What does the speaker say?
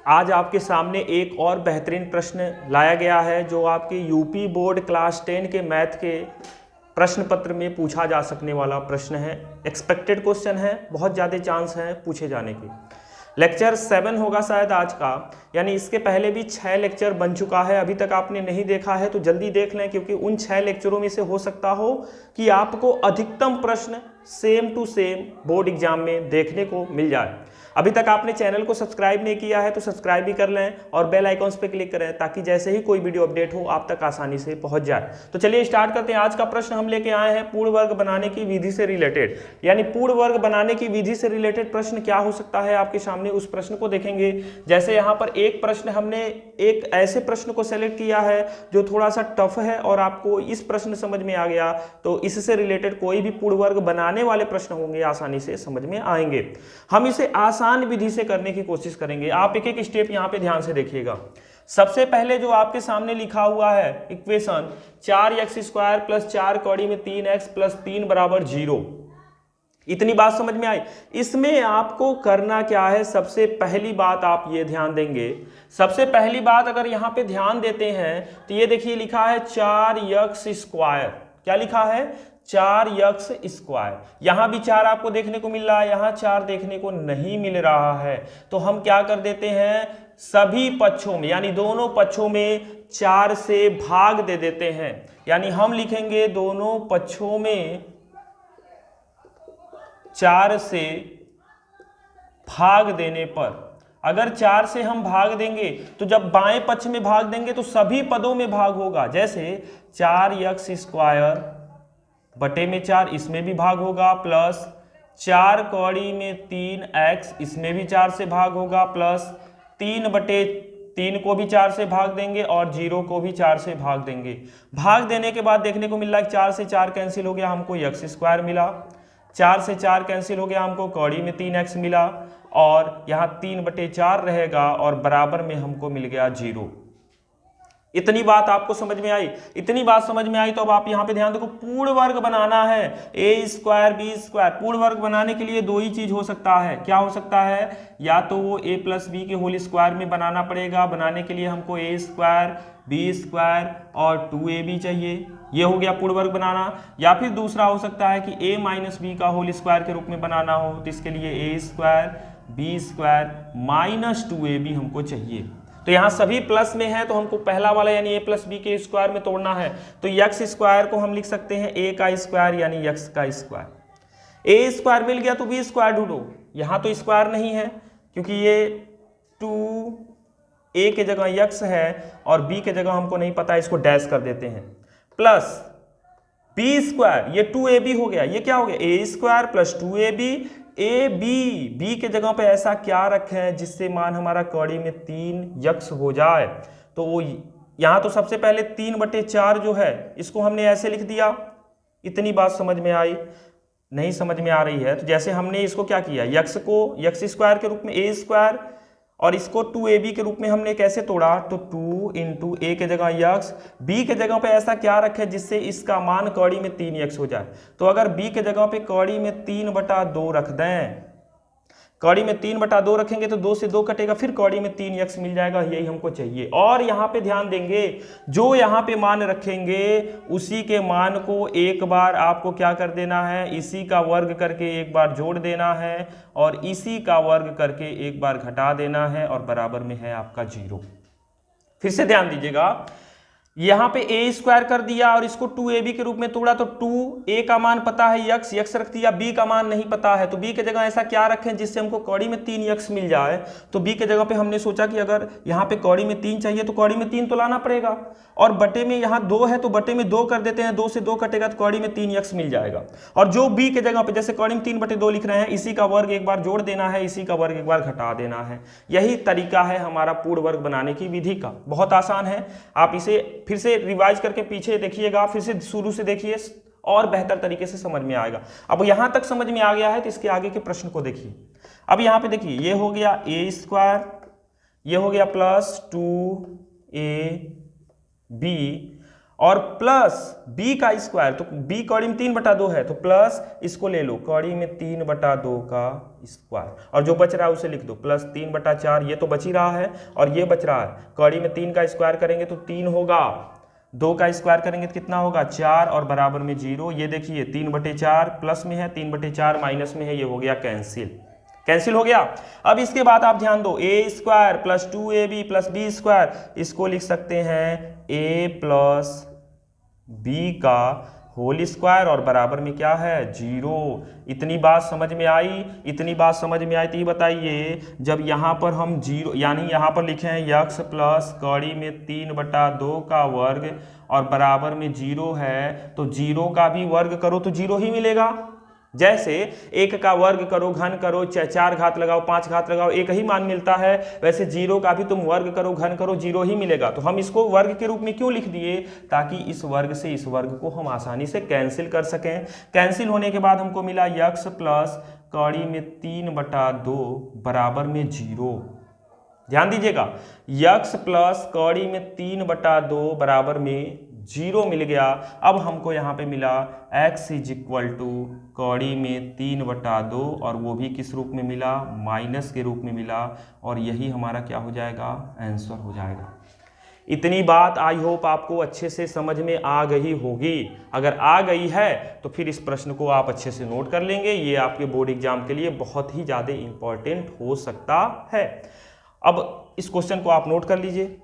आज आपके सामने एक और बेहतरीन प्रश्न लाया गया है जो आपके यूपी बोर्ड क्लास 10 के मैथ के प्रश्न पत्र में पूछा जा सकने वाला प्रश्न है। एक्सपेक्टेड क्वेश्चन है, बहुत ज़्यादा चांस है पूछे जाने के। लेक्चर 7 होगा शायद आज का, यानी इसके पहले भी 6 लेक्चर बन चुका है। अभी तक आपने नहीं देखा है तो जल्दी देख लें, क्योंकि उन 6 लेक्चरों में से हो सकता हो कि आपको अधिकतम प्रश्न same to same board exam में देखने को मिल जाए। अभी तक आपने चैनल को सब्सक्राइब नहीं किया है तो सब्सक्राइब भी कर लें और बेल आइकॉन्स पे क्लिक करें, ताकि जैसे ही कोई वीडियो अपडेट हो आप तक आसानी से पहुंच जाए। तो चलिए स्टार्ट करते हैं। आज का प्रश्न हम लेके आए हैं पूर्ण वर्ग बनाने की विधि से रिलेटेड, यानी पूर्ण वर्ग बनाने की विधि से रिलेटेड प्रश्न क्या हो सकता है आपके सामने, उस प्रश्न को देखेंगे। जैसे यहाँ पर एक प्रश्न हमने एक ऐसे प्रश्न को सेलेक्ट किया है जो थोड़ा सा टफ है और आपको इस प्रश्न समझ में आ गया तो इससे रिलेटेड कोई भी पूर्ण वर्ग बनाने वाले प्रश्न होंगे आसानी से समझ में आएंगे। हम इसे आसान विधि से करने की कोशिश करेंगे। आप एक एक स्टेप यहां पे ध्यान से देखिएगा। सबसे पहले जो आपके सामने लिखा हुआ है इक्वेशन 4x² प्लस 4 कौड़ी में 3x प्लस 3 बराबर 0, इतनी बात समझ में आई। इसमें आपको करना क्या है, सबसे पहली बात आप ये ध्यान देंगे। सबसे पहली बात अगर यहां पे ध्यान देते हैं तो ये देखिए लिखा है 4x²। क्या लिखा है? 4x²। यहां भी 4 आपको देखने को मिल रहा है, यहां 4 देखने को नहीं मिल रहा है। तो हम क्या कर देते हैं, सभी पक्षों में यानी दोनों पक्षों में 4 से भाग दे देते हैं। यानी हम लिखेंगे दोनों पक्षों में 4 से भाग देने पर, अगर 4 से हम भाग देंगे तो जब बाएं पक्ष में भाग देंगे तो सभी पदों में भाग होगा। जैसे 4x² बटे में 4, इसमें भी भाग होगा, प्लस 4 कौड़ी में 3x, इसमें भी 4 से भाग होगा, प्लस 3 बटे 3 को भी 4 से भाग देंगे और 0 को भी 4 से भाग देंगे। भाग देने के बाद देखने को मिल रहा है 4 से 4 कैंसिल हो गया, हमको x² मिला। 4 से 4 कैंसिल हो गया, हमको कौड़ी में 3x मिला और यहाँ 3 बटे 4 रहेगा और बराबर में हमको मिल गया 0। इतनी बात आपको समझ में आई? इतनी बात समझ में आई तो अब आप यहाँ पे ध्यान देखो, पूर्ण वर्ग बनाना है a² b²। पूर्ण वर्ग बनाने के लिए दो ही चीज हो सकता है। क्या हो सकता है? या तो वो a प्लस बी के होल स्क्वायर में बनाना पड़ेगा। बनाने के लिए हमको a² b² और 2ab चाहिए, ये हो गया पूर्ण वर्ग बनाना। या फिर दूसरा हो सकता है कि a माइनस बी का होल स्क्वायर के रूप में बनाना हो, तो इसके लिए a² b² माइनस 2ab हमको चाहिए। तो यहाँ सभी प्लस में है तो हमको पहला वाला यानी a प्लस बी के स्क्वायर में तोड़ना है। तो x² को हम लिख सकते हैं a का स्क्वायर यानी x का स्क्वायर। a² मिल गया तो b² ढूंढो। यहाँ तो स्क्वायर नहीं है क्योंकि ये 2a के जगह x है और b के जगह हमको नहीं पता, इसको डैश कर देते हैं। प्लस b², ये 2ab हो गया। ये क्या हो गया? a² plus 2ab। बी के जगह पे ऐसा क्या रखें जिससे मान हमारा कौड़ी में 3x हो जाए। तो वो यहाँ तो सबसे पहले 3 बटे 4 जो है इसको हमने ऐसे लिख दिया। इतनी बात समझ में आई? नहीं समझ में आ रही है तो जैसे हमने इसको क्या किया, x को x² के रूप में a² और इसको 2ab के रूप में हमने कैसे तोड़ा, तो 2 इंटू a के जगह x, b के जगह पे ऐसा क्या रखे जिससे इसका मान कौड़ी में 3x हो जाए। तो अगर b के जगह पे कौड़ी में 3/2 रख दें, कौड़ी में 3/2 रखेंगे तो 2 से 2 कटेगा, फिर कौड़ी में 3x मिल जाएगा। यही हमको चाहिए। और यहाँ पे ध्यान देंगे, जो यहाँ पे मान रखेंगे उसी के मान को एक बार आपको क्या कर देना है, इसी का वर्ग करके एक बार जोड़ देना है और इसी का वर्ग करके एक बार घटा देना है और बराबर में है आपका 0। फिर से ध्यान दीजिएगा, यहाँ पे a² कर दिया और इसको 2ab के रूप में तोड़ा तो 2a का मान पता है x रख दिया, b का मान नहीं पता है तो b के जगह ऐसा क्या रखें जिससे हमको कौड़ी में 3x मिल जाए। तो b के जगह पे हमने सोचा कि अगर यहाँ पे कौड़ी में 3 चाहिए तो कौड़ी में 3 तो लाना पड़ेगा और बटे में यहाँ 2 है तो बटे में 2 कर देते हैं, 2 से 2 कटेगा तो कौड़ी में 3x मिल जाएगा। और जो b के जगह पे जैसे कौड़ी में 3/2 लिख रहे हैं, इसी का वर्ग एक बार जोड़ देना है, इसी का वर्ग एक बार घटा देना है। यही तरीका है हमारा पूर्ण वर्ग बनाने की विधि का। बहुत आसान है। आप इसे फिर से रिवाइज करके पीछे देखिएगा, फिर से शुरू से देखिए और बेहतर तरीके से समझ में आएगा। अब यहां तक समझ में आ गया है तो इसके आगे के प्रश्न को देखिए। अब यहां पे देखिए, ये हो गया a², ये हो गया प्लस 2ab और प्लस b का स्क्वायर, तो b कौड़ी में 3/2 है, तो प्लस इसको ले लो कौड़ी में 3/2 का स्क्वायर, और जो बच रहा है उसे लिख दो प्लस 3/4, ये तो बच ही रहा है और ये बच रहा है। कौड़ी में 3 का स्क्वायर करेंगे तो 3 होगा, 2 का स्क्वायर करेंगे तो कितना होगा 4 और बराबर में 0। ये देखिए 3/4 प्लस में है, 3/4 माइनस में है, ये हो गया कैंसिल, कैंसिल हो गया। अब इसके बाद आप ध्यान दो, a square plus 2ab plus b square, इसको लिख सकते हैं a प्लस b का होल स्क्वायर और बराबर में क्या है 0। इतनी बात समझ में आई? इतनी बात समझ में आई तो ये बताइए, जब यहाँ पर हम 0 यानी यहाँ पर लिखे हैं x प्लस कौड़ी में 3/2 का वर्ग और बराबर में 0 है, तो 0 का भी वर्ग करो तो 0 ही मिलेगा। जैसे 1 का वर्ग करो, घन करो, 4 घात लगाओ, 5 घात लगाओ, एक ही मान मिलता है, वैसे 0 का भी तुम वर्ग करो, घन करो, 0 ही मिलेगा। तो हम इसको वर्ग के रूप में क्यों लिख दिए? ताकि इस वर्ग से इस वर्ग को हम आसानी से कैंसिल कर सकें। कैंसिल होने के बाद हमको मिला x प्लस कौड़ी में 3/2 बराबर में 0। ध्यान दीजिएगा, x प्लस कौड़ी में 3/2 बराबर में 0 मिल गया। अब हमको यहाँ पे मिला x इज इक्वल टू कौड़ी में 3/2 और वो भी किस रूप में मिला? माइनस के रूप में मिला, और यही हमारा क्या हो जाएगा? आंसर हो जाएगा। इतनी बात आई होप आपको अच्छे से समझ में आ गई होगी। अगर आ गई है तो फिर इस प्रश्न को आप अच्छे से नोट कर लेंगे, ये आपके बोर्ड एग्जाम के लिए बहुत ही ज़्यादा इंपॉर्टेंट हो सकता है। अब इस क्वेश्चन को आप नोट कर लीजिए।